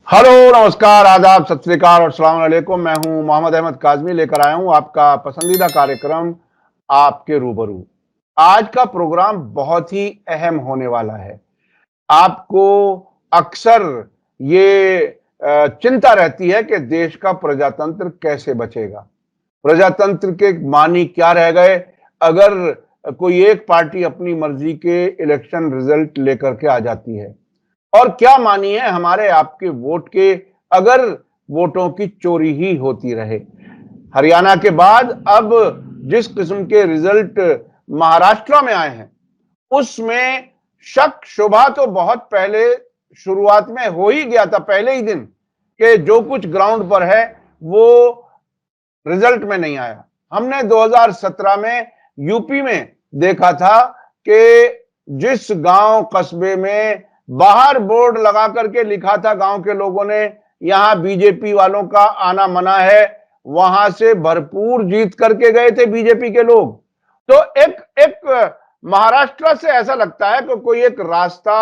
Hello, नमस्कार, आदाब, सत श्री अकाल और अस्सलाम वालेकुम। मैं हूं मोहम्मद अहमद काज़मी, लेकर आया हूं आपका पसंदीदा कार्यक्रम आपके रूबरू। आज का प्रोग्राम बहुत ही अहम होने वाला है। आपको अक्सर ये चिंता रहती है कि देश का प्रजातंत्र कैसे बचेगा? प्रजातंत्र के मानी क्या रह गए अगर कोई एक पार्टी अपनी मर्जी के इलेक्शन रिजल्ट लेकर के आ जाती है? और क्या मानी है हमारे आपके वोट के अगर वोटों की चोरी ही होती रहे? हरियाणा के बाद अब जिस किस्म के रिजल्ट महाराष्ट्र में आए हैं, उसमें शक शुबा तो बहुत पहले शुरुआत में हो ही गया था, पहले ही दिन, कि जो कुछ ग्राउंड पर है वो रिजल्ट में नहीं आया। हमने 2017 में यूपी में देखा था कि जिस गांव कस्बे में बाहर बोर्ड लगा करके लिखा था गांव के लोगों ने यहां बीजेपी वालों का आना मना है, वहां से भरपूर जीत करके गए थे बीजेपी के लोग। तो एक एक महाराष्ट्र से ऐसा लगता है कि कोई एक रास्ता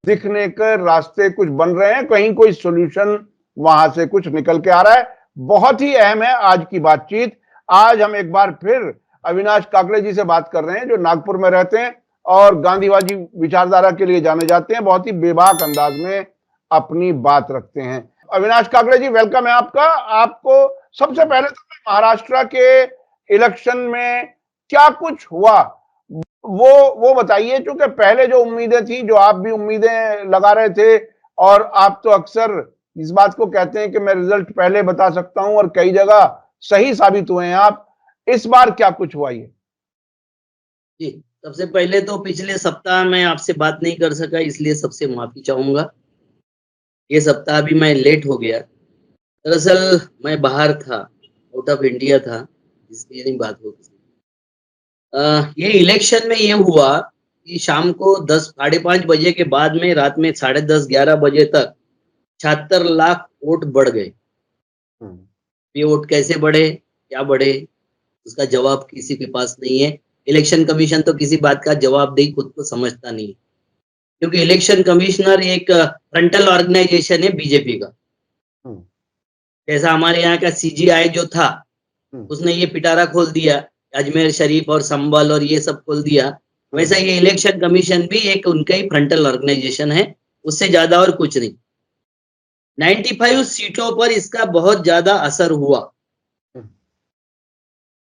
दिखने के रास्ते कुछ बन रहे हैं, कहीं कोई सॉल्यूशन वहां से कुछ निकल के आ रहा है। बहुत ही अहम है आज की बातचीत। आज हम एक बार फिर अविनाश काकड़े जी से बात कर रहे हैं, जो नागपुर में रहते हैं और गांधीवादी विचारधारा के लिए जाने जाते हैं, बहुत ही बेबाक अंदाज में अपनी बात रखते हैं। अविनाश काकड़े जी, वेलकम है आपका। आपको सबसे पहले तो महाराष्ट्र के इलेक्शन में क्या कुछ हुआ वो बताइए, क्योंकि पहले जो उम्मीदें थी, जो आप भी उम्मीदें लगा रहे थे, और आप तो अक्सर इस बात को कहते हैं कि मैं रिजल्ट पहले बता सकता हूं, और कई जगह सही साबित हुए हैं आप। इस बार क्या कुछ हुआ ये? जी, सबसे पहले तो पिछले सप्ताह मैं आपसे बात नहीं कर सका, इसलिए सबसे माफ़ी चाहूँगा। ये सप्ताह भी मैं लेट हो गया। दरअसल मैं बाहर था, आउट ऑफ इंडिया था, इसलिए नहीं बात हो सकी। ये इलेक्शन में ये हुआ कि शाम को 10 साढ़े 5 बजे के बाद में रात में साढ़े 10-11 बजे तक 76 लाख वोट बढ़ गए। हम्म, ये वोट कैसे बढ़े, क्या बढ़े, उसका जवाब किसी के पास नहीं है। इलेक्शन कमीशन तो किसी बात का जवाबदेही खुद को समझता नहीं है। क्योंकि इलेक्शन कमिश्नर एक फ्रंटल ऑर्गेनाइजेशन है बीजेपी का। हम्म, जैसा हमारे यहाँ का सीजीआई जो था, हम्म, उसने ये पिटारा खोल दिया, अजमेर शरीफ और संभल और ये सब खोल दिया। वैसा हम्म, ये इलेक्शन कमीशन भी एक उनका ही फ्रंटल ऑर्गेनाइजेशन है, उससे ज्यादा और कुछ नहीं। 95 सीटों पर इसका बहुत ज्यादा असर हुआ। हम्म,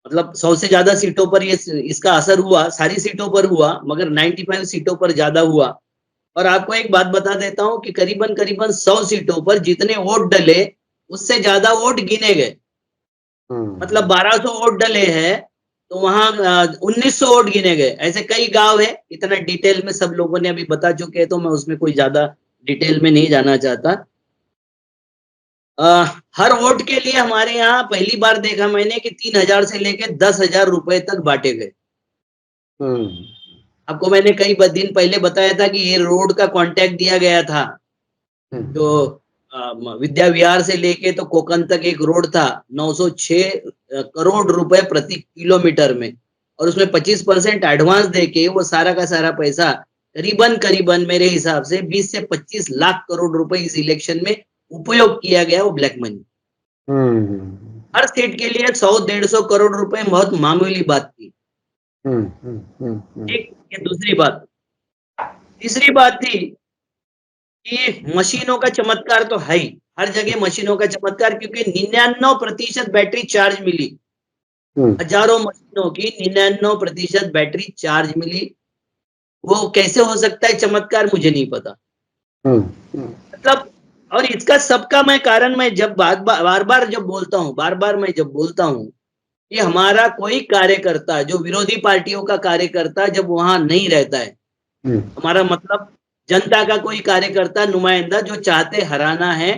मतलब 100 से ज्यादा सीटों पर ये इसका असर हुआ, सारी सीटों पर हुआ, मगर 95 सीटों पर ज्यादा हुआ। और आपको एक बात बता देता हूँ कि करीबन करीबन 100 सीटों पर जितने वोट डले, उससे ज्यादा वोट गिने गए। मतलब 1200 वोट डले हैं, तो वहां 1900 वोट गिने गए। ऐसे कई गांव है, इतना डिटेल में सब लोगों ने अभी बता चुके हैं, तो मैं उसमें कोई ज्यादा डिटेल में नहीं जाना चाहता। अ, हर वोट के लिए हमारे यहाँ पहली बार देखा मैंने कि 3000 से लेके 10,000 रुपए तक बांटे गए। हम्म, आपको मैंने कई दिन पहले बताया था कि ये रोड का कॉन्ट्रैक्ट दिया गया था, जो हम्म, विद्या विहार से लेके तो कोकन तक एक रोड था, 906 करोड़ रुपए प्रति किलोमीटर में। और उसमें 25% एडवांस देके वो सारा का सारा पैसा करीबन करीबन मेरे हिसाब से 20 से 25 लाख करोड़ रुपए इस इलेक्शन में उपयोग किया गया, वो ब्लैक मनी। हम्म, हर स्टेट के लिए 100-150 करोड़ रुपए बहुत मामूली बात थी। एक ये दूसरी बात। तीसरी बात थी कि मशीनों का चमत्कार तो है ही, हर जगह मशीनों का चमत्कार, क्योंकि 99% बैटरी चार्ज मिली। हम्म, हजारों मशीनों की 99% बैटरी चार्ज मिली। वो कैसे हो सकता है चमत्कार, मुझे नहीं पता। हम्म, मतलब, और इसका सबका मैं कारण मैं जब बार बार जब बोलता हूँ, बार बार मैं जब बोलता हूँ कि हमारा कोई कार्यकर्ता जो विरोधी पार्टियों का कार्यकर्ता जब वहां नहीं रहता है, हमारा मतलब जनता का कोई कार्यकर्ता नुमाइंदा जो चाहते हराना है,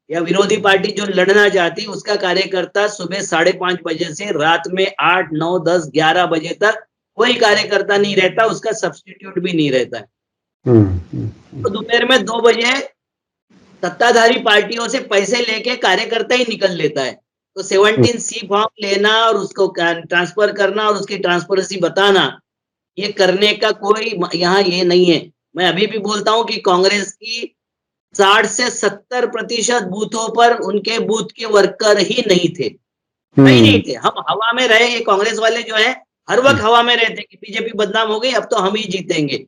या विरोधी पार्टी जो लड़ना चाहती, उसका कार्यकर्ता सुबह 5:30 बजे से रात में 8, 9, 10, 11 बजे तक कोई कार्यकर्ता नहीं रहता, उसका सब्स्टिट्यूट भी नहीं रहता है। तो दोपहर में 2 बजे सत्ताधारी पार्टियों से पैसे लेके कार्यकर्ता ही निकल लेता है। तो 17 सी फॉर्म लेना और उसको ट्रांसफर करना और उसकी ट्रांसपेरेंसी बताना, ये करने का कोई यहाँ ये नहीं है। मैं अभी भी बोलता हूँ कि कांग्रेस की 60 से 70% बूथों पर उनके बूथ के वर्कर ही नहीं थे, कहीं नहीं थे। हम हवा में रहे, ये कांग्रेस वाले जो है हर वक्त हवा में रहते कि बीजेपी बदनाम हो गई, अब तो हम ही जीतेंगे।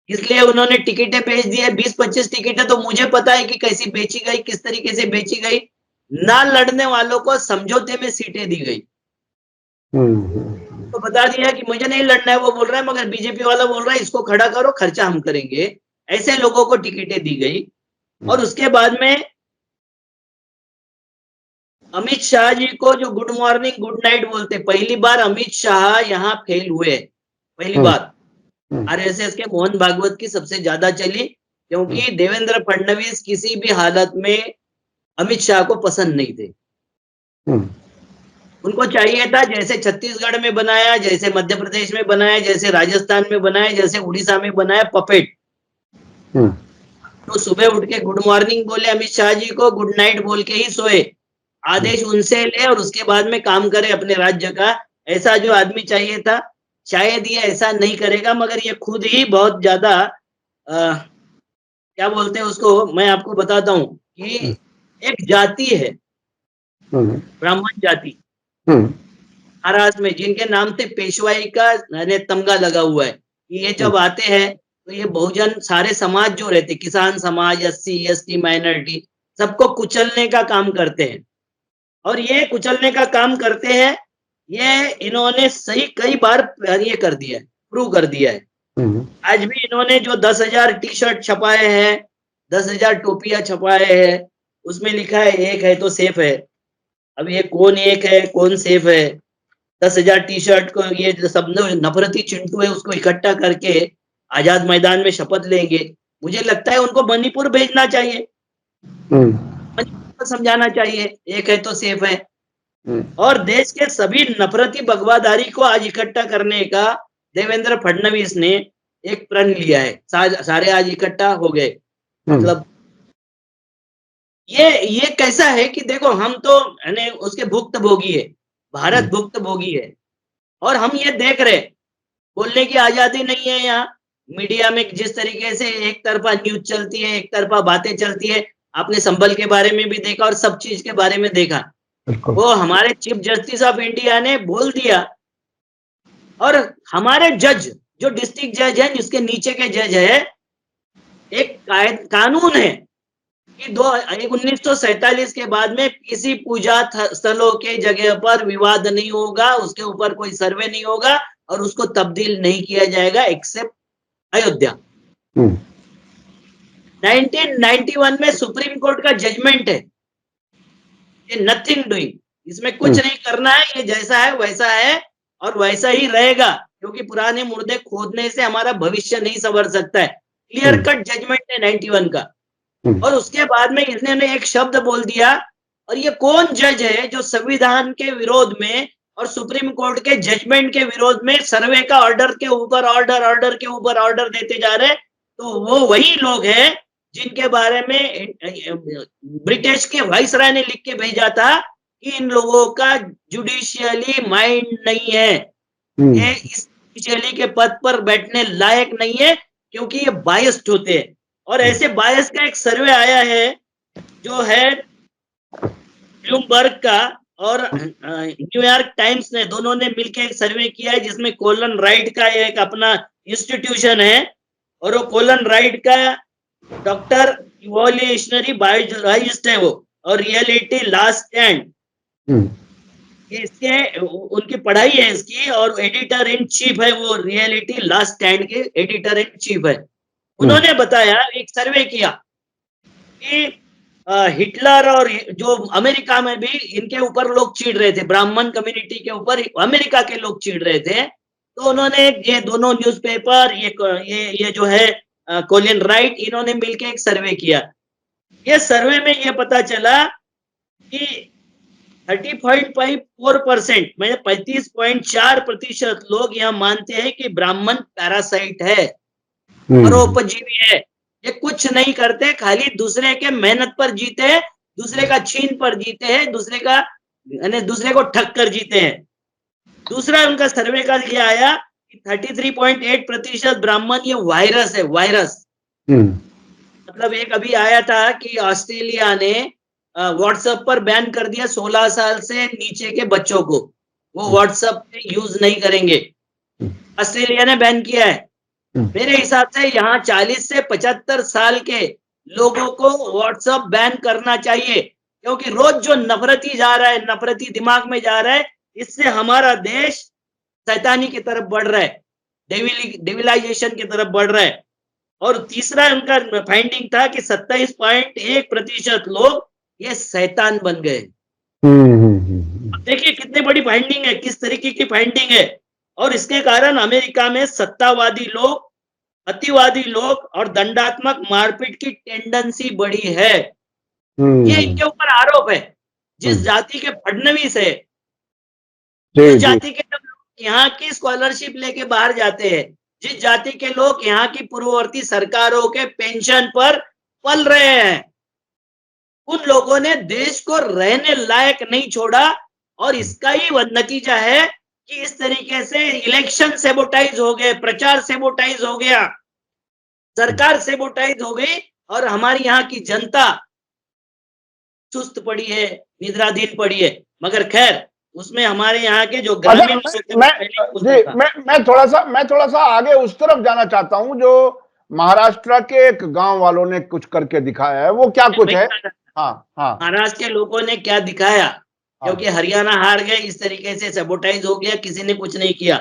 इसलिए उन्होंने टिकटें भेज दी है, 20-25 टिकटें तो मुझे पता है कि कैसी बेची गई, किस तरीके से बेची गई। ना लड़ने वालों को समझौते में सीटें दी गई। तो बता दिया कि मुझे नहीं लड़ना है, वो बोल रहा है, मगर बीजेपी वाला बोल रहा है इसको खड़ा करो, खर्चा हम करेंगे। ऐसे लोगों को टिकटें दी गई। और उसके बाद में अमित शाह जी को जो गुड मॉर्निंग गुड नाइट बोलते, पहली बार अमित शाह यहाँ फेल हुए, पहली बार। आरएसएस के मोहन भागवत की सबसे ज्यादा चली, क्योंकि देवेंद्र फडणवीस किसी भी हालत में अमित शाह को पसंद नहीं थे। उनको चाहिए था जैसे छत्तीसगढ़ में बनाया, जैसे मध्य प्रदेश में बनाया, जैसे राजस्थान में बनाया, जैसे उड़ीसा में बनाया, पपेट। तो सुबह उठ के गुड मॉर्निंग बोले अमित शाह जी को, गुड नाइट बोल के ही सोए। आदेश उनसे ले और उसके बाद में काम करे अपने राज्य का, ऐसा जो आदमी चाहिए था। शायद ये ऐसा नहीं करेगा, मगर ये खुद ही बहुत ज्यादा क्या बोलते हैं उसको, मैं आपको बताता हूँ कि एक जाति है ब्राह्मण जाति महाराष्ट्र में, जिनके नाम से पेशवाई का तमगा लगा हुआ है। ये जब आते हैं तो ये बहुजन सारे समाज जो रहते, किसान समाज, SC ST माइनॉरिटी, सबको कुचलने का काम करते हैं। और ये कुचलने का काम करते हैं, ये इन्होंने सही कई बार ये कर दिया है, प्रूव कर दिया है। आज भी इन्होंने जो 10,000 टी-शर्ट छपाए हैं, 10,000 टोपियां छपाए हैं, उसमें लिखा है एक है तो सेफ है। अब ये कौन एक है कौन सेफ है? 10,000 टी-शर्ट को ये सब नफरती चिंटू है उसको इकट्ठा करके आजाद मैदान में शपथ लेंगे। मुझे लगता है उनको मणिपुर भेजना चाहिए, मणिपुर को समझाना चाहिए एक है तो सेफ है। और देश के सभी नफरती बगवादारी को आज इकट्ठा करने का देवेंद्र फडणवीस ने एक प्रण लिया है। सारे आज इकट्ठा हो गए। मतलब ये कैसा है कि देखो, हम तो उसके भुक्तभोगी है, भारत भुक्तभोगी है, और हम ये देख रहे, बोलने की आजादी नहीं है यहाँ। मीडिया में जिस तरीके से एक तरफा न्यूज चलती है, एक तरफा बातें चलती है, आपने संभल के बारे में भी देखा और सब चीज के बारे में देखा। वो हमारे चीफ जस्टिस ऑफ इंडिया ने बोल दिया, और हमारे जज जो डिस्ट्रिक्ट जज है, जिसके नीचे के जज है, एक कानून है कि 1947 के बाद में किसी पूजा स्थलों के जगह पर विवाद नहीं होगा, उसके ऊपर कोई सर्वे नहीं होगा और उसको तब्दील नहीं किया जाएगा एक्सेप्ट अयोध्या। 1991 में सुप्रीम कोर्ट का जजमेंट है, ये नथिंग डूइंग, इसमें कुछ नहीं करना है, ये जैसा है वैसा है और वैसा ही रहेगा, क्योंकि पुराने मुर्दे खोदने से हमारा भविष्य नहीं संवर सकता है। क्लियर कट जजमेंट है 91 का। और उसके बाद में इन्होंने एक शब्द बोल दिया, और ये कौन जज है जो संविधान के विरोध में और सुप्रीम कोर्ट के जजमेंट के विरोध में सर्वे का ऑर्डर के ऊपर ऑर्डर के ऊपर ऑर्डर देते जा रहे हैं? तो वो वही लोग हैं जिनके बारे में ब्रिटिश के वाइसराय ने लिख के भेजा था कि इन लोगों का जुडिशियली माइंड नहीं है, ये इस जुडिशियली के पद पर बैठने लायक नहीं है, क्योंकि ये बायस्ड होते हैं। और ऐसे बायस का एक सर्वे आया है जो है ब्लूमबर्ग का और न्यूयॉर्क टाइम्स ने, दोनों ने मिलकर एक सर्वे किया है, जिसमें कोलन राइट का एक अपना इंस्टीट्यूशन है, और वो कोलन राइट का डॉक्टर इवोल्यूशनरी बायोलॉजिस्ट है वो, और रियलिटी लास्ट स्टैंड, इसके उनकी पढ़ाई है इसकी, और एडिटर इन चीफ है वो, रियलिटी लास्ट स्टैंड के एडिटर इन चीफ है। उन्होंने बताया, एक सर्वे किया कि हिटलर और जो अमेरिका में भी इनके ऊपर लोग चिढ़ रहे थे, ब्राह्मण कम्युनिटी के ऊपर अमेरिका के लोग चिढ़ रहे थे। तो उन्होंने ये दोनों न्यूज़पेपर, ये जो है कोलिन राइट, इन्होंने मिलकर एक सर्वे किया। ये सर्वे में ये पता चला कि 30.4%, मैंने 35.4% लोग यहाँ मानते हैं कि ब्राह्मण पैरासाइट है, परोपजीवी है। ये कुछ नहीं करते, खाली दूसरे के मेहनत पर जीते हैं, दूसरे का छीन पर जीते हैं, दूसरे को ठग कर जीते हैं। दूसरा उनका सर्वे का ये आया कि 33.8% ब्राह्मण ये वायरस है, वायरस। मतलब एक अभी आया था कि ऑस्ट्रेलिया ने व्हाट्सएप पर बैन कर दिया 16 साल से नीचे के बच्चों को, वो व्हाट्सएप यूज नहीं करेंगे। ऑस्ट्रेलिया ने बैन किया है। मेरे हिसाब से यहाँ 40 से 75 साल के लोगों को व्हाट्सएप बैन करना चाहिए, क्योंकि रोज जो नफरती जा रहा है, नफरती दिमाग में जा रहा है, इससे हमारा देश शैतानी की तरफ बढ़ रहा है, डेविलाइजेशन की तरफ बढ़ रहा है। और तीसरा उनका फाइंडिंग था कि 27.1% लोग ये शैतान बन गए। अब देखिए कितनी बड़ी फाइंडिंग है, किस तरीके की फाइंडिंग है। और इसके कारण अमेरिका में सत्तावादी लोग, अतिवादी लोग और दंडात्मक मारपीट की टेंडेंसी बढ़ी है। ये इनके ऊपर आरोप है। जिस जाति के फडणवीस है, जिस जाति के लोग यहाँ की स्कॉलरशिप लेके बाहर जाते हैं, जिस जाति के लोग यहाँ की पूर्ववर्ती सरकारों के पेंशन पर पल रहे हैं, उन लोगों ने देश को रहने लायक नहीं छोड़ा। और इसका ही नतीजा है कि इस तरीके से इलेक्शन सेबोटाइज हो गए, प्रचार सेबोटाइज हो गया, सरकार सेबोटाइज हो गई और हमारी यहाँ की जनता सुस्त पड़ी है, निद्राधीन पड़ी है। मगर खैर, उसमें हमारे यहाँ के जो ग्रामीण मैं थोड़ा सा आगे उस तरफ जाना चाहता हूँ जो महाराष्ट्र के एक गांव वालों ने कुछ करके दिखाया है, वो क्या कुछ है? हाँ हाँ, महाराष्ट्र के लोगों ने क्या दिखाया, क्योंकि हरियाणा हार गए, इस तरीके से सैबोटाइज हो गया, किसी ने कुछ नहीं किया।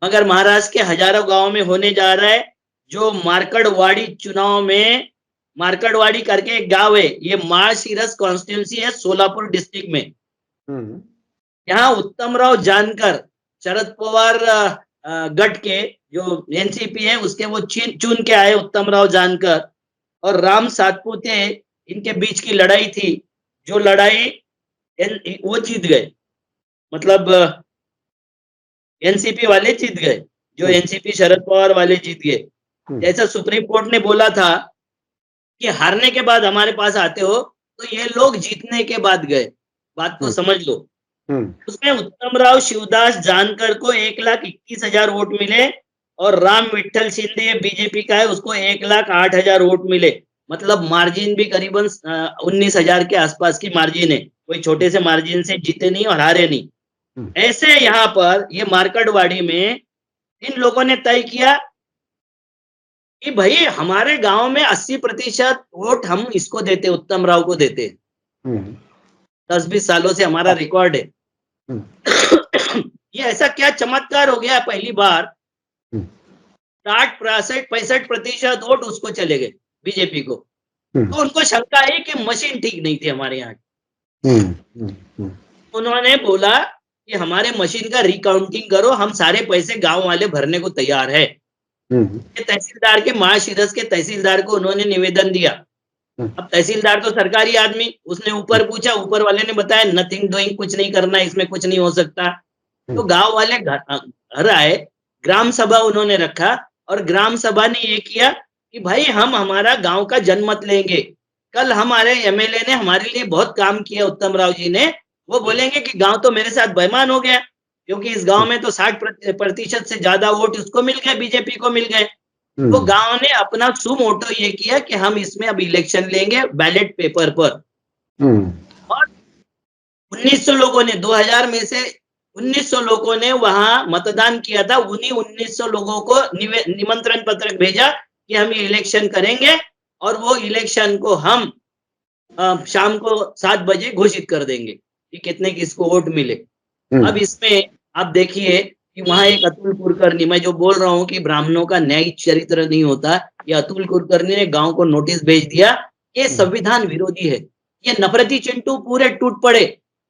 मगर महाराष्ट्र के हजारों गांव में होने जा रहा है। जो मार्कड़वाड़ी चुनाव में, मार्कड़वाड़ी करके एक गांव है, ये माळशिरस कॉन्स्टिट्यूंसी है सोलापुर डिस्ट्रिक्ट में। यहाँ उत्तमराव जानकर, शरद पवार गट के जो एनसीपी है उसके वो चुन के आए उत्तमराव जानकर, और राम सातपुते, इनके बीच की लड़ाई थी। जो लड़ाई वो जीत गए, मतलब एनसीपी वाले जीत गए, जो एनसीपी शरद पवार वाले जीत गए। जैसा सुप्रीम कोर्ट ने बोला था कि हारने के बाद हमारे पास आते हो, तो ये लोग जीतने के बाद गए। बात को समझ लो। उसमें उत्तमराव शिवदास जानकर को 1,21,000 वोट मिले और राम विठल शिंदे बीजेपी का है, उसको 1,08,000 वोट मिले। मतलब मार्जिन भी करीबन 19,000 के आसपास की मार्जिन है। कोई छोटे से मार्जिन से जीते नहीं और हारे नहीं। ऐसे यहाँ पर ये मार्कड़वाड़ी में इन लोगों ने तय किया कि भाई हमारे गांव में 80% वोट हम इसको देते, उत्तमराव को देते। 10-20 सालों से हमारा रिकॉर्ड है। ये ऐसा क्या चमत्कार हो गया, पहली बार 60-65% वोट उसको चले गए, बीजेपी को। तो उनको शंका है कि मशीन ठीक नहीं थी हमारे यहाँ की। उन्होंने बोला कि हमारे मशीन का रिकाउंटिंग करो, हम सारे पैसे गांव वाले भरने को तैयार है। तहसीलदार के, माळशिरस के तहसीलदार को उन्होंने निवेदन दिया। अब तहसीलदार तो सरकारी आदमी, उसने ऊपर पूछा, ऊपर वाले ने बताया नथिंग डूइंग, कुछ नहीं करना, इसमें कुछ नहीं हो सकता। तो गांव वाले घर आए, ग्राम सभा उन्होंने रखा और ग्राम सभा ने ये किया कि भाई हम हमारा गांव का जनमत लेंगे। कल हमारे एमएलए ने हमारे लिए बहुत काम किया, उत्तमराव जी ने, वो बोलेंगे कि गांव तो मेरे साथ बेईमान हो गया, क्योंकि इस गांव में तो 60% से ज्यादा वोट उसको मिल गए, बीजेपी को मिल गए। तो गांव ने अपना सुमोटो ये किया कि हम इसमें अब इलेक्शन लेंगे बैलेट पेपर पर। और 1900 लोगों ने, 2000 में से 1900 लोगों ने वहां मतदान किया था। उन्हीं 1900 लोगों को निमंत्रण पत्र भेजा कि हम ये इलेक्शन करेंगे और वो इलेक्शन को हम शाम को 7 बजे घोषित कर देंगे कि कितने किसको वोट मिले। अब इसमें आप देखिए कि वहां एक अतुल कुलकर्णी, मैं जो बोल रहा हूँ कि ब्राह्मणों का न्याय चरित्र नहीं होता, ये अतुल कुलकर्णी ने गांव को नोटिस भेज दिया, ये संविधान विरोधी है। ये नफरती चिंटू पूरे टूट पड़े।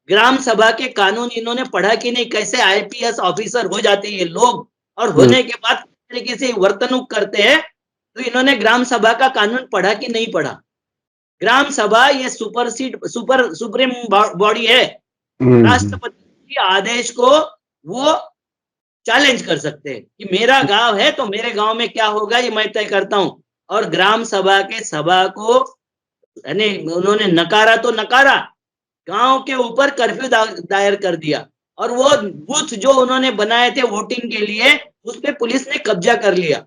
ग्राम सभा के कानून इन्होंने पढ़ा कि नहीं, कैसे आईपीएस ऑफिसर हो जाते ये लोग और होने के बाद किस तरीके से वर्तणूक करते हैं। तो इन्होंने ग्राम सभा का कानून पढ़ा कि नहीं पढ़ा? ग्राम सभा ये सुप्रीम बॉडी है। राष्ट्रपति के आदेश को वो चैलेंज कर सकते हैं कि मेरा गांव है तो मेरे गांव में क्या होगा ये मैं तय करता हूं। और ग्राम सभा के सभा को उन्होंने नकारा तो नकारा, गांव के ऊपर कर्फ्यू दायर कर दिया और वो बूथ जो उन्होंने बनाए थे वोटिंग के लिए, उस पे पुलिस ने कब्जा कर लिया।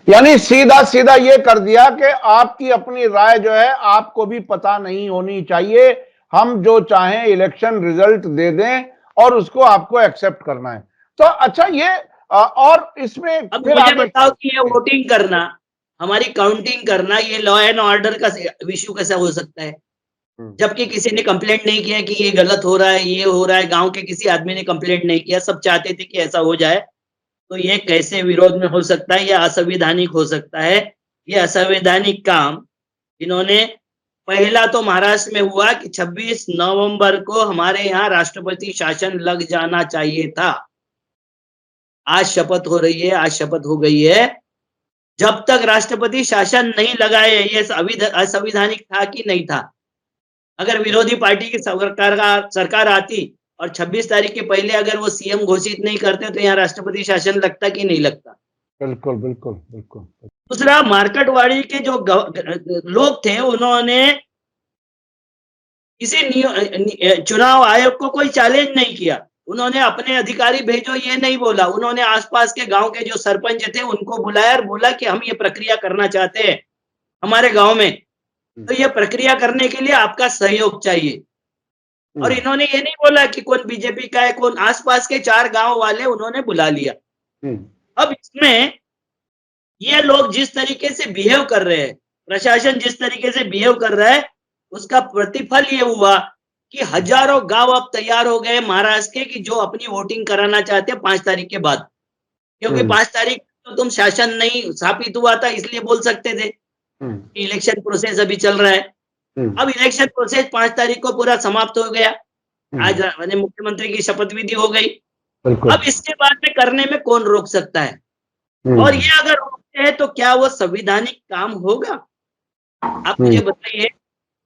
यानी सीधा सीधा ये कर दिया कि आपकी अपनी राय जो है आपको भी पता नहीं होनी चाहिए, हम जो चाहें इलेक्शन रिजल्ट दे दें और उसको आपको एक्सेप्ट करना है। तो अच्छा ये और इसमें अब फिर मुझे आगे बताओ कि ये वोटिंग करना, हमारी काउंटिंग करना, ये लॉ एंड ऑर्डर का इश्यू कैसा हो सकता है? जबकि किसी ने कंप्लेंट नहीं किया कि ये गलत हो रहा है, ये हो रहा है, गांव के किसी आदमी ने कंप्लेंट नहीं किया, सब चाहते थे कि ऐसा हो जाए। तो ये कैसे विरोध में हो सकता है? या असंवैधानिक हो सकता है? ये असंवैधानिक काम इन्होंने, पहला तो महाराष्ट्र में हुआ कि 26 नवंबर को हमारे यहाँ राष्ट्रपति शासन लग जाना चाहिए था। आज शपथ हो रही है, आज शपथ हो गई है। जब तक राष्ट्रपति शासन नहीं लगाए, ये असंवैधानिक था कि नहीं था? अगर विरोधी पार्टी की सरकार आती और 26 तारीख के पहले अगर वो सीएम घोषित नहीं करते तो यहाँ राष्ट्रपति शासन लगता कि नहीं लगता? बिल्कुल बिल्कुल बिल्कुल। दूसरा, मार्केटवाड़ी के जो लोग थे, उन्होंने किसी चुनाव आयोग को कोई चैलेंज नहीं किया। उन्होंने अपने अधिकारी भेजो ये नहीं बोला। उन्होंने आसपास के गांव के जो सरपंच थे उनको बुलाया और बोला कि हम ये प्रक्रिया करना चाहते हैं हमारे गांव में, तो ये प्रक्रिया करने के लिए आपका सहयोग चाहिए। और इन्होंने ये नहीं बोला कि कौन बीजेपी का है, कौन, आसपास के 4 गांव वाले उन्होंने बुला लिया। अब इसमें ये लोग जिस तरीके से बिहेव कर रहे हैं, प्रशासन जिस तरीके से बिहेव कर रहा है, उसका प्रतिफल ये हुआ कि हजारों गांव अब तैयार हो गए महाराष्ट्र के कि जो अपनी वोटिंग कराना चाहते हैं 5 तारीख के बाद। क्योंकि 5 तारीख तो तुम शासन नहीं स्थापित हुआ था, इसलिए बोल सकते थे कि इलेक्शन प्रोसेस अभी चल रहा है। अब इलेक्शन प्रोसेस 5 तारीख को पूरा समाप्त हो गया। आज माननीय मुख्यमंत्री की शपथ विधि हो गई। अब इसके बाद में करने में कौन रोक सकता है? और ये अगर रोकते हैं तो क्या वो संवैधानिक काम होगा? आप मुझे बताइए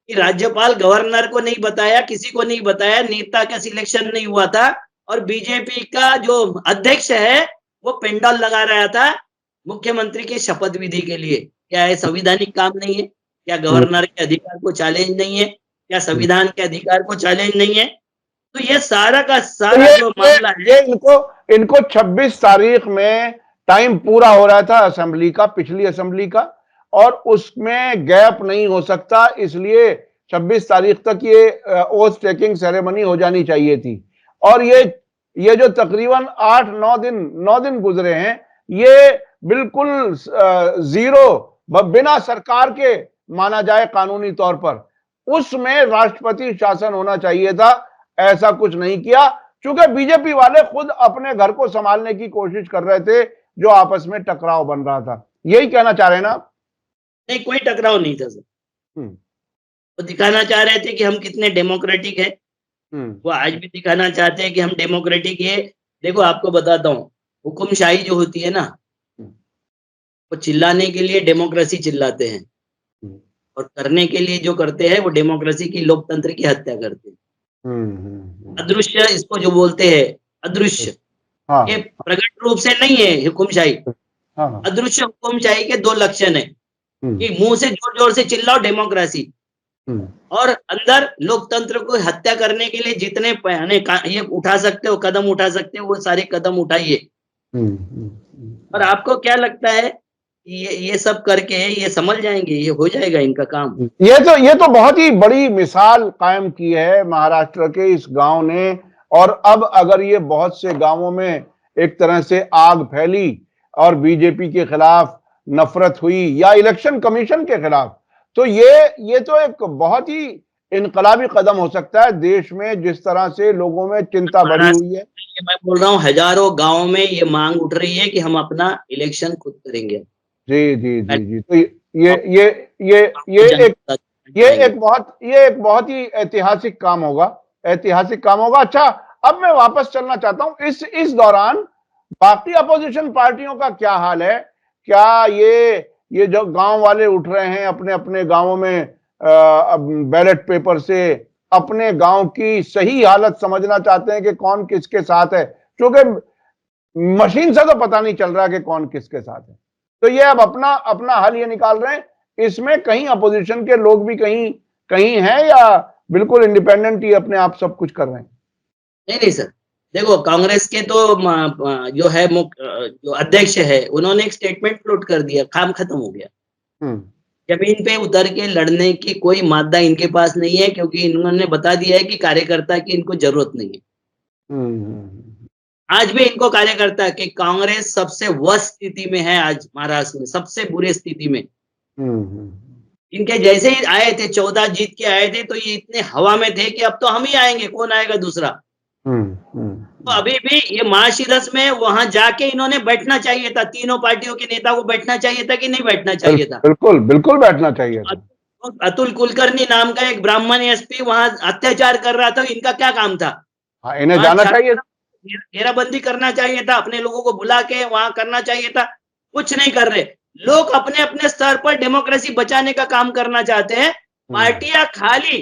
कि राज्यपाल गवर्नर को नहीं बताया, किसी को नहीं बताया, नेता का सिलेक्शन नहीं हुआ था और बीजेपी का जो अध्यक्ष है वो पेंडाल लगा रहा था मुख्यमंत्री की शपथ विधि के लिए। क्या ये संवैधानिक काम नहीं है? क्या गवर्नर के अधिकार को चैलेंज नहीं है? क्या संविधान के अधिकार को चैलेंज नहीं है? तो ये सारा का सारा जो मामला है, ये इनको 26 तारीख में टाइम पूरा हो रहा था असेंबली का, पिछली असेंबली का, और उसमें गैप नहीं हो सकता, इसलिए 26 तारीख तक ये ओथ टेकिंग सेरेमनी हो जानी चाहिए थी। और ये जो तकरीबन 9 दिन गुजरे हैं, ये बिल्कुल जीरो, बिना सरकार के माना जाए कानूनी तौर पर, उसमें राष्ट्रपति शासन होना चाहिए था। ऐसा कुछ नहीं किया, क्योंकि बीजेपी वाले खुद अपने घर को संभालने की कोशिश कर रहे थे, जो आपस में टकराव बन रहा था। यही कहना चाह रहे हैं ना आप? नहीं, कोई टकराव नहीं था सर। वो दिखाना चाह रहे थे कि हम कितने डेमोक्रेटिक है। वो आज भी दिखाना चाहते हैं कि हम डेमोक्रेटिक है। देखो आपको बताता हूँ, हुकुमशाही जो होती है ना, वो चिल्लाने के लिए डेमोक्रेसी चिल्लाते हैं और करने के लिए जो करते हैं वो डेमोक्रेसी की, लोकतंत्र की हत्या करते हैं। अदृश्य इसको जो बोलते हैं, अदृश्य, ये प्रकट रूप से नहीं है हुकुमशाही। अदृश्य हुकुमशाही के 2 लक्षण है कि मुंह से जोर जोर से चिल्लाओ डेमोक्रेसी, और अंदर लोकतंत्र को हत्या करने के लिए जितने ये उठा सकते हो, कदम उठा सकते हो, वो सारे कदम उठाइए। और आपको क्या लगता है ये सब करके ये संभल जाएंगे? ये हो जाएगा इनका काम? ये तो बहुत ही बड़ी मिसाल कायम की है महाराष्ट्र के इस गांव ने। और अब अगर ये बहुत से गांवों में एक तरह से आग फैली और बीजेपी के खिलाफ नफरत हुई या इलेक्शन कमीशन के खिलाफ, तो ये तो एक बहुत ही इनकलाबी कदम हो सकता है देश में, जिस तरह से लोगों में चिंता बढ़ी हुई है। मैं बोल रहा हूँ हजारों गांव में ये मांग उठ रही है कि हम अपना इलेक्शन खुद करेंगे। जी जी जी जी। तो ये एक बहुत ही ऐतिहासिक काम होगा, ऐतिहासिक काम होगा। अच्छा, अब मैं वापस चलना चाहता हूं, इस दौरान बाकी अपोजिशन पार्टियों का क्या हाल है? क्या ये जो गांव वाले उठ रहे हैं अपने अपने गांवों में बैलेट पेपर से अपने गांव की सही हालत समझना चाहते हैं कि कौन किसके साथ है, क्योंकि मशीन से तो पता नहीं चल रहा कि कौन किसके साथ है। तो ये अब अपना अपना हल ये निकाल रहे हैं। इसमें कहीं अपोजिशन के लोग भी कहीं हैं या बिल्कुल इंडिपेंडेंट ही अपने आप सब कुछ कर रहे हैं? नहीं सर, देखो कांग्रेस के तो जो है जो अध्यक्ष है उन्होंने एक स्टेटमेंट फ्लोट कर दिया, काम खत्म हो गया। हम्म जमीन पे उतर के लड़ने की कोई मादा इनके पास नहीं है, क्योंकि इन्होंने बता दिया है कि कार्यकर्ता की इनको जरूरत नहीं है। हम्म आज भी इनको कार्यकर्ता कि कांग्रेस सबसे वर्स्ट स्थिति में है, आज महाराष्ट्र में सबसे बुरी स्थिति में। हम्म इनके जैसे ही आए थे, 14 जीत के आए थे, तो ये इतने हवा में थे कि अब तो हम ही आएंगे, कौन आएगा दूसरा। तो अभी भी ये महाशिरस में वहां जाके इन्होंने बैठना चाहिए था, तीनों पार्टियों के नेता को बैठना चाहिए था कि नहीं बैठना चाहिए था। बिल्कुल बिल्कुल बैठना चाहिए था। अतुल कुलकर्णी नाम का एक ब्राह्मण एसपी वहां अत्याचार कर रहा था, इनका क्या काम था? हाँ, इन्हें वहां जाना चाहिए। घेराबंदी करना चाहिए था, अपने लोगों को बुला के वहां करना चाहिए था। कुछ नहीं कर रहे लोग, अपने अपने स्तर पर डेमोक्रेसी बचाने का काम करना चाहते हैं। पार्टियां खाली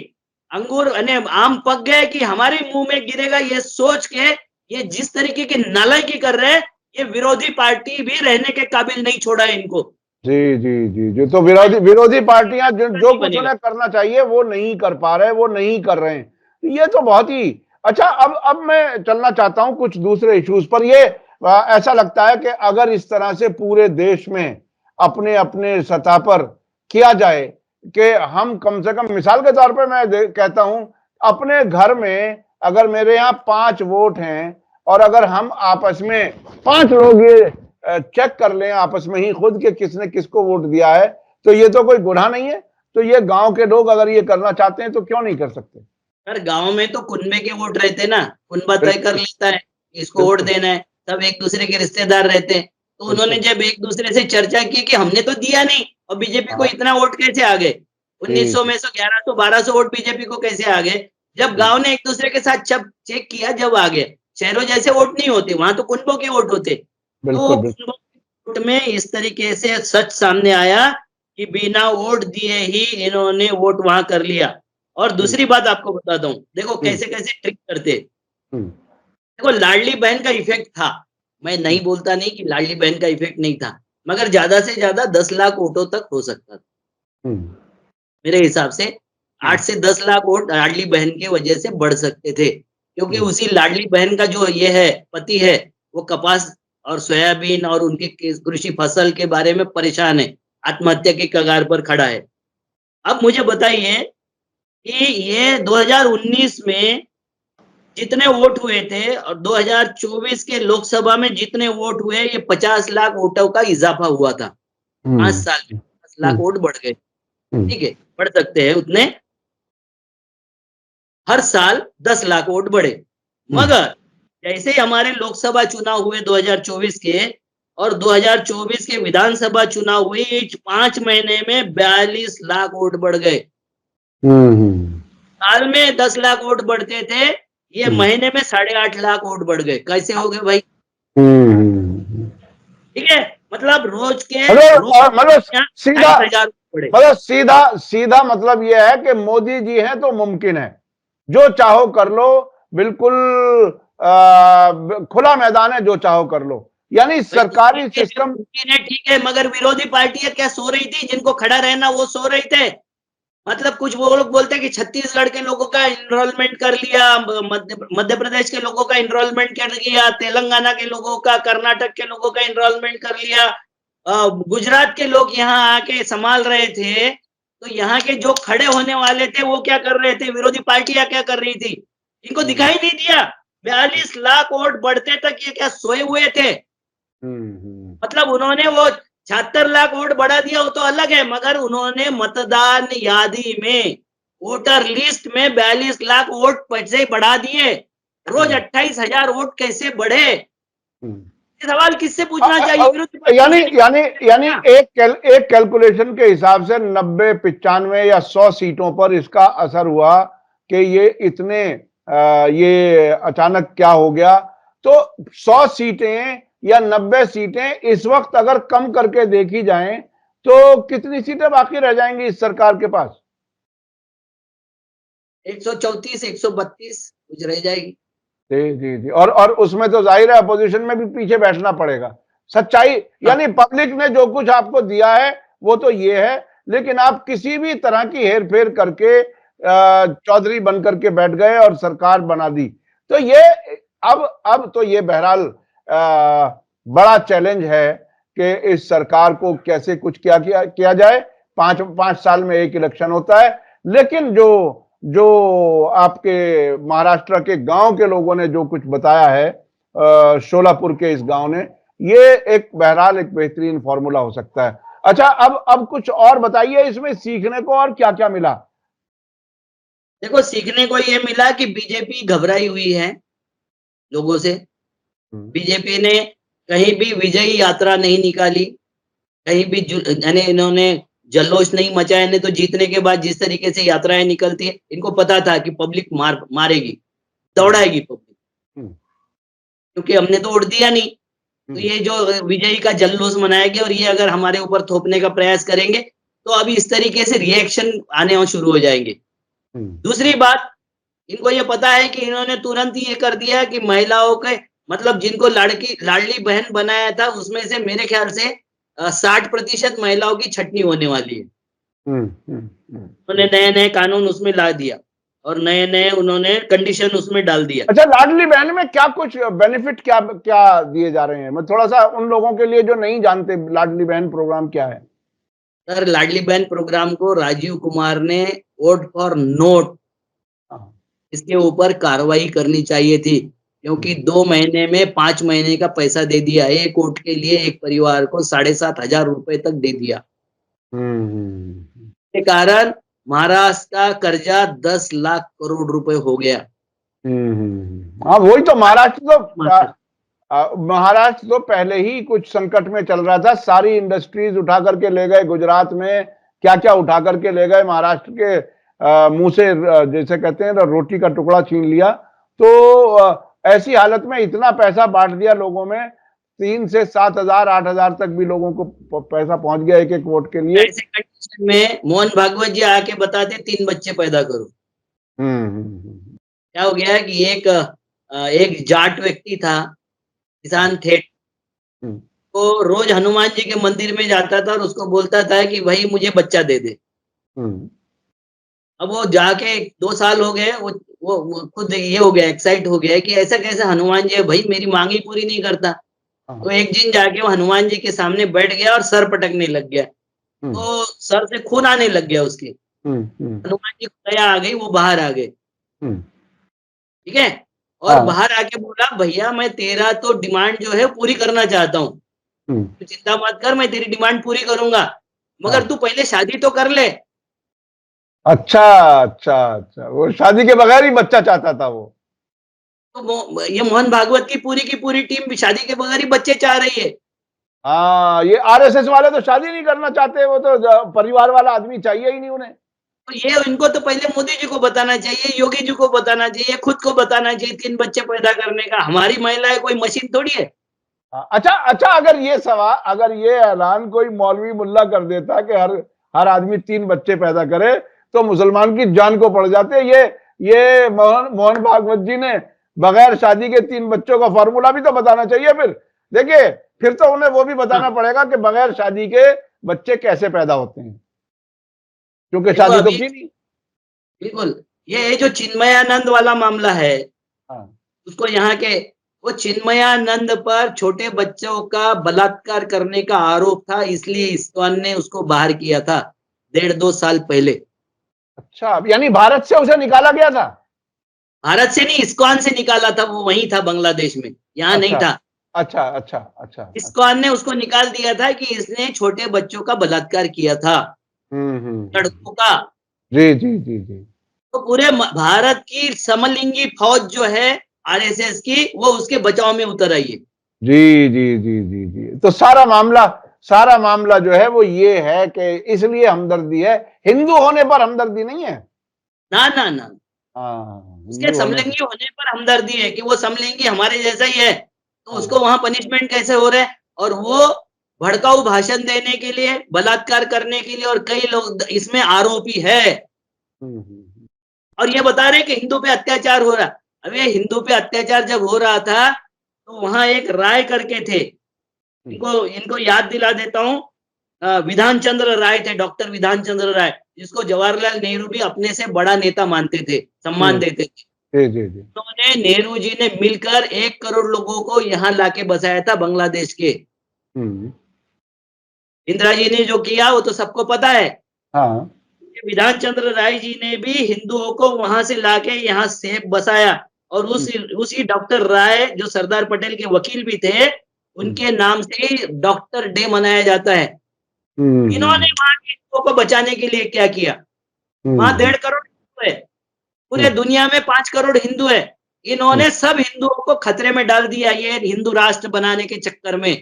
अंगूर आम पक गए कि हमारे मुंह में गिरेगा, ये सोच के ये जिस तरीके की नालायकी कर रहे हैं, ये विरोधी पार्टी भी रहने के काबिल नहीं छोड़ा है इनको। जी जी जी जी, तो विरोधी पार्टियां जो कुछ बनेगा। उन्हें करना चाहिए वो नहीं कर पा रहे, वो नहीं कर रहे हैं। ये तो बहुत ही अच्छा। अब मैं चलना चाहता हूं कुछ दूसरे इश्यूज पर। ये ऐसा लगता है कि अगर इस तरह से पूरे देश में अपने अपने सतह पर किया जाए कि हम कम से कम, मिसाल के तौर पर मैं कहता हूं, अपने घर में अगर मेरे यहाँ 5 वोट हैं और अगर हम आपस में 5 लोग ये चेक कर लें आपस में ही खुद के किसने किसको वोट दिया है, तो ये तो कोई गुनाह नहीं है। तो ये गांव के लोग अगर ये करना चाहते हैं तो क्यों नहीं कर सकते? सर गांव में तो कुनबे के वोट रहते ना, कुनबा तय कर बिल्कुल लेता है इसको वोट बिल्कुल देना है, सब एक दूसरे के रिश्तेदार रहते हैं। तो उन्होंने बिल्कुल। जब एक दूसरे से चर्चा की कि हमने तो दिया नहीं और बीजेपी को हाँ इतना वोट कैसे आ गए, जी 1900 जी में से 1100 1200 वोट बीजेपी को कैसे आ गए, जब जी, गांव ने एक दूसरे के साथ जब चेक किया, जब आ गए। शहरों जैसे वोट नहीं होते, वहां तो कुनबों के वोट होते। तो बिल्कुल बिल्कुल। कुनबों के वोट में इस तरीके से सच सामने आया कि बिना वोट दिए ही इन्होंने वोट वहां कर लिया। और हम्म दूसरी बात आपको बताता हूँ, देखो हम्म कैसे कैसे ट्रिक करते। हम्म देखो लाडली बहन का इफेक्ट था, मैं नहीं बोलता नहीं कि लाडली बहन का इफेक्ट नहीं था, मगर ज्यादा से ज्यादा 10 लाख वोटों तक हो सकता था हम्म मेरे हिसाब से। हम्म 8 से 10 लाख वोट लाडली बहन की वजह से बढ़ सकते थे, क्योंकि हम्म उसी लाडली बहन का जो ये है पति है, वो कपास और सोयाबीन और उनके कृषि फसल के बारे में परेशान है, आत्महत्या के कगार पर खड़ा है। अब मुझे बताइए कि ये 2019 में जितने वोट हुए थे और 2024 के लोकसभा में जितने वोट हुए, ये 50 लाख वोटों का इजाफा हुआ था। 5 हम्म साल में 50 लाख हम्म वोट बढ़ गए। हम्म ठीक है, बढ़ सकते हैं उतने, हर साल 10 लाख वोट बढ़े। हम्म मगर जैसे ही हमारे लोकसभा चुनाव हुए 2024 के और 2024 के विधानसभा चुनाव हुए, 5 महीने में 42 लाख वोट बढ़ गए। हम्म साल में 10 लाख वोट बढ़ते थे, ये हम्म महीने में 8.5 लाख वोट बढ़ गए। कैसे हो गए भाई? हम्म। ठीक है, मतलब रोज के मतलब सीधा, 28,000 बढ़े। मतलब सीधा सीधा मतलब यह है कि मोदी जी हैं तो मुमकिन है, जो चाहो कर लो। बिल्कुल खुला मैदान है, जो चाहो कर लो। यानी भाई सरकारी सिस्टम। मुमकिन है, ठीक है, मगर विरोधी पार्टियां क्या सो रही थी? जिनको खड़ा रहना वो सो रहे थे। मतलब कुछ वो लोग बोलते हैं कि छत्तीसगढ़ के लोगों का इनरोलमेंट कर लिया, मध्य प्रदेश के लोगों का इनरोलमेंट कर लिया, तेलंगाना के लोगों का, कर्नाटक के लोगों का इनरोलमेंट कर लिया, गुजरात के लोग यहाँ आके संभाल रहे थे। तो यहाँ के जो खड़े होने वाले थे वो क्या कर रहे थे, विरोधी पार्टियां क्या कर रही थी, इनको दिखाई नहीं दिया। 42 लाख वोट बढ़ते तक ये क्या सोए हुए थे? हम्म मतलब उन्होंने वो 76 लाख वोट बढ़ा दिया, वो तो अलग है, मगर उन्होंने मतदान यादी में, वोटर लिस्ट में 42 लाख वोट पैसे बढ़ा दिए। रोज 28,000 वोट कैसे बढ़े? हम्म। ये सवाल किससे अ- पूछना अ- चाहिए? विरोधी अ- पार्टी यानी से नहीं यानी पूछना यानी क्या? एक कैलकुलेशन के हिसाब से 90 95 या 100 सीटों पर इसका असर हुआ कि ये इतने ये अचानक क्या हो गया। तो 100 सीटें या 90 सीटें इस वक्त अगर कम करके देखी जाएं तो कितनी सीटें बाकी रह जाएंगी इस सरकार के पास? 134 132 कुछ रह जाएगी। जी जी जी। और उसमें तो जाहिर है अपोजिशन में भी पीछे बैठना पड़ेगा। सच्चाई हाँ, यानी पब्लिक ने जो कुछ आपको दिया है वो तो ये है, लेकिन आप किसी भी तरह की हेरफेर करके चौधरी बन करके बैठ गए और सरकार बना दी। तो ये अब तो ये बहरहाल बड़ा चैलेंज है कि इस सरकार को कैसे कुछ किया जाए। 5 साल में एक इलेक्शन होता है, लेकिन जो आपके महाराष्ट्र के गांव के लोगों ने जो कुछ बताया है, शोलापुर के इस गांव ने, ये एक बहरहाल एक बेहतरीन फॉर्मूला हो सकता है। अच्छा, अब कुछ और बताइए, इसमें सीखने को और क्या क्या मिला? देखो, सीखने को ये मिला कि बीजेपी घबराई हुई है लोगों से। बीजेपी ने कहीं भी विजयी यात्रा नहीं निकाली, कहीं भी यानी इन्होंने जल्लोष नहीं मचाया। नहीं तो जीतने के बाद जिस तरीके से यात्राएं निकलती है, इनको पता था कि पब्लिक मारेगी, दौड़ाएगी पब्लिक, क्योंकि हमने तो वोट दिया नहीं। तो ये जो विजयी का जल्लोष मनाएंगे और ये अगर हमारे ऊपर थोपने का प्रयास करेंगे, तो अभी इस तरीके से रिएक्शन आने शुरू हो जाएंगे। दूसरी बात, इनको ये पता है कि इन्होंने तुरंत ही ये कर दिया कि महिलाओं के, मतलब जिनको लाडली बहन बनाया था, उसमें से मेरे ख्याल से 60% महिलाओं की छटनी होने वाली है। उन्होंने नए-नए कानून उसमें ला दिया और नए-नए उन्होंने कंडीशन उसमें डाल दिया। अच्छा, लाडली बहन में क्या कुछ बेनिफिट क्या क्या दिए जा रहे हैं? मैं थोड़ा सा उन लोगों के लिए जो नहीं जानते, लाडली बहन प्रोग्राम क्या है? सर, लाडली बहन प्रोग्राम को राजीव कुमार ने वोट फॉर नोट, इसके ऊपर कार्रवाई करनी चाहिए थी, क्योंकि 2 महीने में 5 महीने का पैसा दे दिया। एक वोट के लिए एक परिवार को 7,500 रुपए तक दे दिया। के कारण महाराष्ट्र का कर्जा 10 लाख करोड़ रुपए हो गया। हाँ, वही तो। महाराष्ट्र तो पहले ही कुछ संकट में चल रहा था। सारी इंडस्ट्रीज उठा करके ले गए गुजरात में, क्या क्या उठा करके ले गए। महाराष्ट्र के मुंह से जैसे कहते हैं रोटी का टुकड़ा छीन लिया। तो ऐसी हालत में इतना पैसा बांट दिया लोगों में, 3 से 7,000 8,000 तक भी लोगों को पैसा पहुंच गया एक एक वोट के लिए। ऐसे कंडीशन में मोहन भागवत जी आके बताते 3 बच्चे पैदा करो। क्या हो गया कि एक जाट व्यक्ति था, किसान थे, वो रोज हनुमान जी के मंदिर में जाता था और उसको बोलता था कि भाई मुझे बच्चा दे दे। अब वो जाके 2 साल हो गए, वो खुद ये हो गया, एक्साइट हो गया कि ऐसा कैसे हनुमान जी भाई मेरी मांग ही पूरी नहीं करता। तो एक दिन जाके वो हनुमान जी के सामने बैठ गया और सर पटकने लग गया। तो सर से खून आने लग गया उसके। हनुमान जी को दया आ गई, वो बाहर आ गए। ठीक है, और बाहर आके बोला भैया मैं तेरा तो डिमांड जो है पूरी करना चाहता हूँ, तू चिंता मत कर, मैं तेरी डिमांड पूरी करूंगा, मगर तू पहले शादी तो कर ले। अच्छा अच्छा अच्छा, वो शादी के बगैर ही बच्चा चाहता था वो। तो ये मोहन भागवत की पूरी टीम शादी के बगैर ही बच्चे चाह रही है। हाँ, ये आरएसएस वाले तो शादी नहीं करना चाहते, वो तो परिवार वाला आदमी चाहिए ही नहीं उन्हें। तो ये इनको तो पहले मोदी जी को बताना चाहिए, योगी जी को बताना चाहिए, खुद को बताना चाहिए 3 बच्चे पैदा करने का। हमारी महिलाएं कोई मशीन थोड़ी है। अच्छा अच्छा, अगर ये ऐलान कोई मौलवी मुल्ला कर देता कि हर आदमी 3 बच्चे पैदा करे, तो मुसलमान की जान को पड़ जाते। ये मोहन भागवत जी ने बगैर शादी के 3 बच्चों का फॉर्मूला भी तो बताना चाहिए। फिर देखिए, फिर तो उन्हें वो भी बताना पड़ेगा कि बगैर शादी के बच्चे कैसे पैदा होते हैं, क्योंकि शादी तो की नहीं। बिल्कुल, ये जो चिन्मयानंद वाला मामला है, उसको यहाँ के वो चिन्मयानंद पर छोटे बच्चों का बलात्कार करने का आरोप था, इसलिए इस्कॉन ने उसको बाहर किया था 1.5-2 साल पहले। अच्छा, यानी भारत से उसे निकाला गया था? भारत से नहीं, इस्कॉन से निकाला था। वो वहीं था बांग्लादेश में, यहाँ नहीं था। अच्छा अच्छा अच्छा, इस्कॉन ने उसको निकाल दिया था कि इसने छोटे बच्चों का बलात्कार किया था, लड़कों का। जी जी जी जी। तो पूरे भारत की समलिंगी फौज जो है आरएसएस की, वो उसके बचाव में उतर आई है। जी जी जी जी जी। तो सारा मामला जो है वो ये है कि इसलिए हमदर्दी है, हिंदू होने पर हमदर्दी नहीं है। ना ना ना, उसके हिंदू समलिंगी होने पर हमदर्दी है कि वो समलिंगी हमारे जैसा ही है, तो उसको वहां पनिशमेंट कैसे हो रहा है। और वो भड़काऊ भाषण देने के लिए, बलात्कार करने के लिए, और कई लोग इसमें आरोपी है। और ये बता रहे कि हिंदू पे अत्याचार हो रहा। अबे हिंदू पे अत्याचार जब हो रहा था, तो वहां एक राय करके थे, इनको याद दिला देता हूँ। विधान चंद्र राय थे, डॉक्टर विधान चंद्र राय, जिसको जवाहरलाल नेहरू भी अपने से बड़ा नेता मानते थे, सम्मान देते थे। जी जी जी। उन्होंने, नेहरू जी ने मिलकर 1 करोड़ लोगों को यहाँ लाके बसाया था बांग्लादेश के। हम्म। इंदिरा जी ने जो किया वो तो सबको पता है। हाँ। विधान चंद्र राय जी ने भी हिंदुओं को वहां से लाके यहाँ सेफ बसाया, और हम्म, उसी डॉक्टर राय जो सरदार पटेल के वकील भी थे, हम्म, उनके नाम से डॉक्टर डे मनाया जाता है। इन्होंने हम्म, वहां के हिंदुओं को बचाने के लिए क्या किया? वहां हम्म, 1.5 करोड़ हिंदू है, पूरे हम्म, दुनिया में 5 करोड़ हिंदू है। हम्म, इन्होंने सब हिंदुओं को खतरे में डाल दिया ये हिंदू राष्ट्र बनाने के चक्कर में।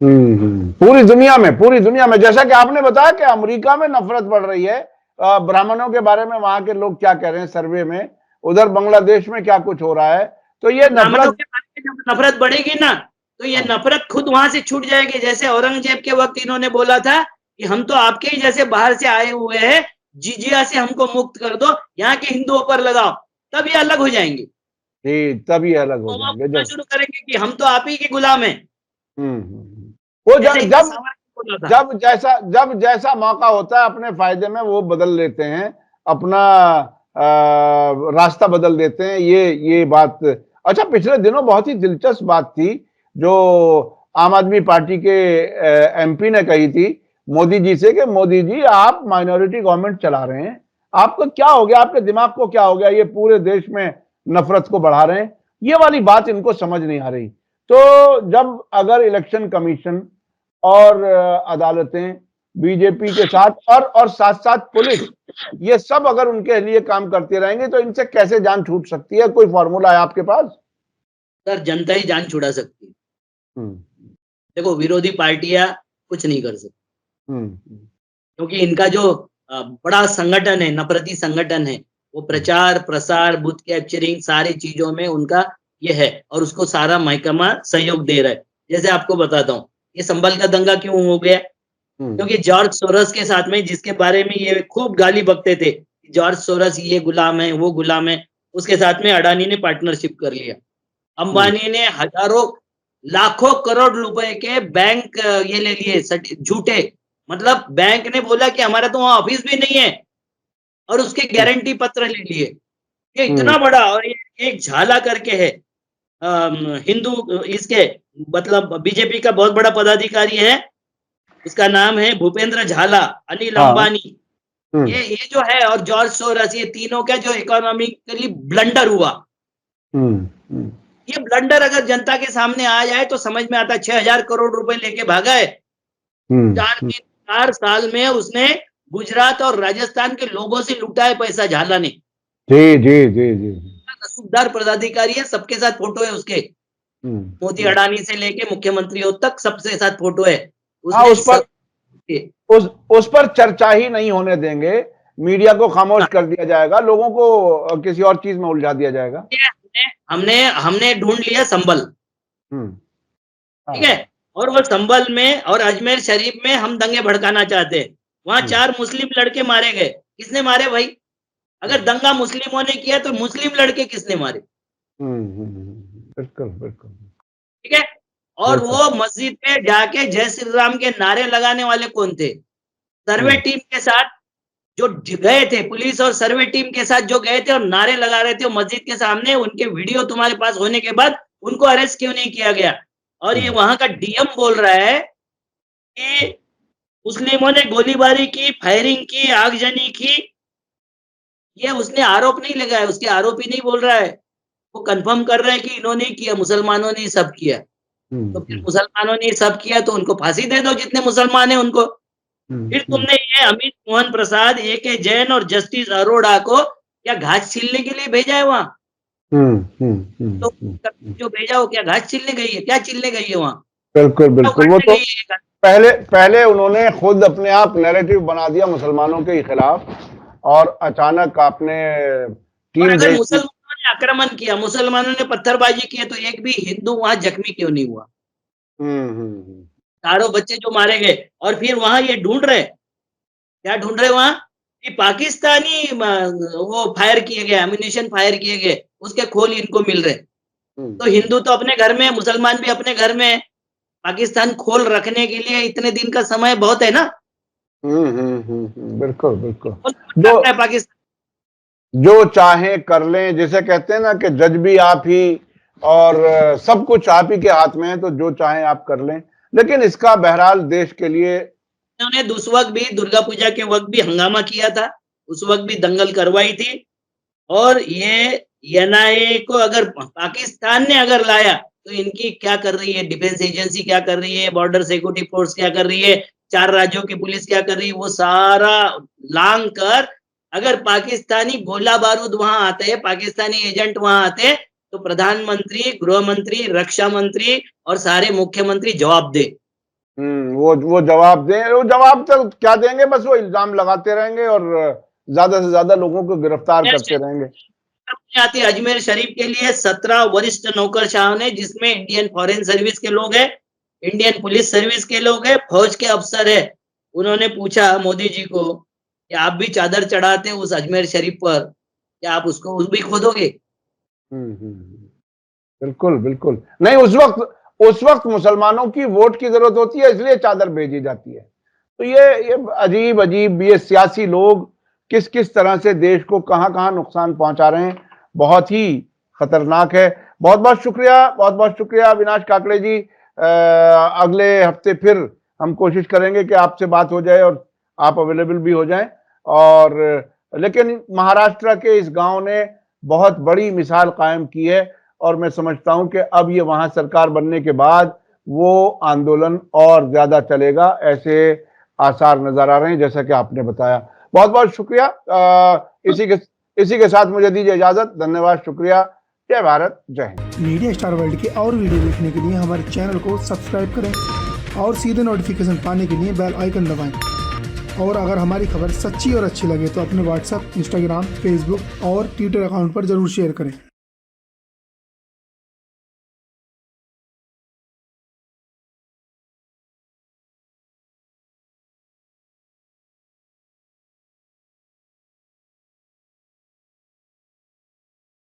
पूरी दुनिया में जैसा कि आपने बताया कि अमेरिका में नफरत बढ़ रही है ब्राह्मणों के बारे में, वहां के लोग क्या कह रहे हैं सर्वे में, उधर बांग्लादेश में क्या कुछ हो रहा है, तो ये ब्राह्मणों नफरत। के बारे में जब नफरत बढ़ेगी ना, तो ये हाँ। नफरत खुद वहां से छूट जाएगी। जैसे औरंगजेब के वक्त इन्होंने बोला था कि हम तो आपके ही जैसे बाहर से आए हुए हैं, जिजिया से हमको मुक्त कर दो, यहाँ के हिंदुओं पर लगाओ, तब ये अलग हो जाएंगे। जी, तभी अलग हो तो वो जाएंगे बोलना जब। शुरू करेंगे कि हम तो आप ही के गुलाम हैं, वो जैसे जब इनका जब सामर्थ्य बोला था। जब जैसा मौका होता है अपने फायदे में वो बदल लेते हैं, अपना रास्ता बदल देते हैं, ये बात। अच्छा, पिछले दिनों बहुत ही दिलचस्प बात थी जो आम आदमी पार्टी के एमपी ने कही थी मोदी जी से कि मोदी जी आप माइनॉरिटी गवर्नमेंट चला रहे हैं, आपको क्या हो गया, आपके दिमाग को क्या हो गया, ये पूरे देश में नफरत को बढ़ा रहे हैं। ये वाली बात इनको समझ नहीं आ रही। तो जब अगर इलेक्शन कमीशन और अदालतें बीजेपी के साथ और साथ साथ पुलिस, ये सब अगर उनके लिए काम करते रहेंगे तो इनसे कैसे जान छूट सकती है? कोई फॉर्मूला है आपके पास? सर, जनता ही जान छुड़ा सकती है। हम्म, देखो, विरोधी पार्टियां कुछ नहीं कर सकती, हम्म, क्योंकि इनका जो बड़ा संगठन है, नफरती संगठन है, वो प्रचार प्रसार बूथ कैप्चरिंग सारी चीजों में उनका ये है, और उसको सारा महकमा सहयोग दे रहा है। जैसे आपको बताता हूँ, ये संभल का दंगा क्यों हो गया? हम्म, क्योंकि जॉर्ज सोरस के साथ में, जिसके बारे में ये खूब गाली बकते थे, जॉर्ज सोरस ये गुलाम है, वो गुलाम है, उसके साथ में अडानी ने पार्टनरशिप कर लिया। हम्म, अंबानी ने हजारों लाखों करोड़ रुपए के बैंक ये ले लिए झूठे। मतलब बैंक ने बोला कि हमारा तो वहां ऑफिस भी नहीं है, और उसके गारंटी पत्र ले लिए। ये हम्म, इतना बड़ा, और ये एक झाला करके है, हिंदू इसके, मतलब बीजेपी का बहुत बड़ा पदाधिकारी है, उसका नाम है भूपेंद्र झाला, अनिल हाँ, अंबानी, हम्म, ये जो है, और जॉर्ज सोरस, ये तीनों का जो इकोनॉमिकली ब्लंडर हुआ, हम्म, हम्म, ये ब्लंडर अगर जनता के सामने आ जाए तो समझ में आता है। 6,000 करोड़ रुपए लेके भागा है। हम्म, 4 साल में उसने गुजरात और राजस्थान के लोगों से लूटा है पैसा, झाला ने। जी जी जी जी। नसूबदार पदाधिकारी है, सबके साथ फोटो है उसके, हम्म, मोदी हम्म। अडानी से लेके मुख्यमंत्रियों तक सबसे साथ फोटो है। हाँ, उसने सब उस पर चर्चा ही नहीं होने देंगे, मीडिया को खामोश कर दिया जाएगा, लोगों को किसी और चीज में उलझा दिया जाएगा। हमने हमने ढूंढ लिया संबल, हम्म। ठीक है, हाँ। और वो संबल में और अजमेर शरीफ में हम दंगे भड़काना चाहते हैं। वहां हम्म, 4 मुस्लिम लड़के मारे गए, किसने मारे भाई? अगर दंगा मुस्लिमों ने किया तो मुस्लिम लड़के किसने मारे? बिल्कुल बिल्कुल ठीक है, और बिल्कुल। वो मस्जिद में जाके जय श्री राम के नारे लगाने वाले कौन थे? सर्वे हम्म, टीम के साथ जो गए थे, पुलिस और सर्वे टीम के साथ जो गए थे और नारे लगा रहे थे मस्जिद के सामने, उनके वीडियो तुम्हारे पास होने के बाद उनको अरेस्ट क्यों नहीं किया गया? और ये हम्म, वहां का डीएम बोल रहा है कि मुस्लिमों ने गोलीबारी की, फायरिंग की, आगजनी की। ये उसने आरोप नहीं लगाया, उसके आरोपी नहीं बोल रहा है, वो कंफर्म कर रहा है कि इन्होंने किया, मुसलमानों ने सब किया। तो फिर हम्म, मुसलमानों ने सब किया तो उनको फांसी दे दो, जितने मुसलमान हैं उनको। फिर हम्म, तुमने ये अमित मोहन प्रसाद, ए के जैन और जस्टिस अरोड़ा को क्या घास छीलने के लिए भेजा है वहां? तो जो भेजा हो क्या घास छीलने गई है? क्या छीलने गई है वहां? बिल्कुल क्या बिल्कुल। वो उखाड़ने तो गई है? पहले पहले उन्होंने खुद अपने आप नैरेटिव बना दिया मुसलमानों के खिलाफ, और अचानक आपने और टीम अगर भेज दी। मुसलमानों ने आक्रमण किया, मुसलमानों ने पत्थरबाजी की, तो एक भी हिंदू वहां जख्मी क्यों नहीं हुआ? हम्म। चारों बच्चे जो मारे गए, और फिर वहां ये ढूंढ रहे, क्या ढूंढ रहे वहां? कि पाकिस्तानी वो फायर किए गए, एम्यूनिशन फायर किए गए, उसके खोल इनको मिल रहे। हम्म, तो हिंदू तो अपने घर में है, मुसलमान भी अपने घर में है। पाकिस्तान खोल रखने के लिए इतने दिन का समय बहुत है ना। बिल्कुल बिल्कुल। खोल जो रख रहा है पाकिस्तान। जो चाहे कर लें, जिसे कहते हैं ना कि जज भी आप ही और सब कुछ आप ही के हाथ में है, तो जो चाहे आप कर लें। लेकिन इसका बहरहाल देश के लिए उन्होंने उस वक्त भी दुर्गा पूजा के वक्त भी हंगामा किया था, उस वक्त भी दंगल करवाई थी। और ये एनआईए को अगर पाकिस्तान ने अगर लाया तो इनकी क्या कर रही है, डिफेंस एजेंसी क्या कर रही है, बॉर्डर सिक्योरिटी फोर्स क्या कर रही है, 4 राज्यों की पुलिस क्या कर रही है, वो सारा लांग कर अगर पाकिस्तानी गोला बारूद वहां आते हैं, पाकिस्तानी एजेंट वहां आते, तो प्रधानमंत्री, गृह मंत्री, रक्षा मंत्री और सारे मुख्यमंत्री जवाब दे। वो जवाब दें, वो जवाब तो क्या देंगे, बस वो इल्जाम लगाते रहेंगे और ज्यादा से ज्यादा लोगों को गिरफ्तार करते रहेंगे। आती अजमेर शरीफ के लिए 17 वरिष्ठ नौकरशाह ने, जिसमें इंडियन फॉरेन सर्विस के लोग हैं, इंडियन पुलिस सर्विस के लोग हैं, फौज के अफसर है। उन्होंने पूछा मोदी जी को कि आप भी चादर चढ़ाते उस अजमेर शरीफ पर, क्या आप उसको भी खोदोगे? बिल्कुल बिल्कुल नहीं, उस वक्त मुसलमानों की वोट की जरूरत होती है, इसलिए चादर भेजी जाती है। तो ये अजीब अजीब ये सियासी लोग किस किस तरह से देश को कहां कहां नुकसान पहुंचा रहे हैं, बहुत ही खतरनाक है। बहुत बहुत शुक्रिया अविनाश काकड़े जी। अगले हफ्ते फिर हम कोशिश करेंगे कि आपसे बात हो जाए और आप अवेलेबल भी हो जाएं। और लेकिन महाराष्ट्र के इस गांव ने बहुत बड़ी मिसाल कायम की है और मैं समझता हूं कि अब ये वहां सरकार बनने के बाद वो आंदोलन और ज्यादा चलेगा, ऐसे आसार नजर आ रहे हैं, जैसा कि आपने बताया। बहुत बहुत शुक्रिया। इसी के साथ मुझे दीजिए इजाजत। धन्यवाद, शुक्रिया। जय भारत, जय हिंद। मीडिया स्टार वर्ल्ड के और वीडियो देखने के लिए हमारे चैनल को सब्सक्राइब करें और सीधे नोटिफिकेशन पाने के लिए बेल आइकन दबाएं। और अगर हमारी खबर सच्ची और अच्छी लगे तो अपने व्हाट्सएप, इंस्टाग्राम, फेसबुक और ट्विटर अकाउंट पर जरूर शेयर करें।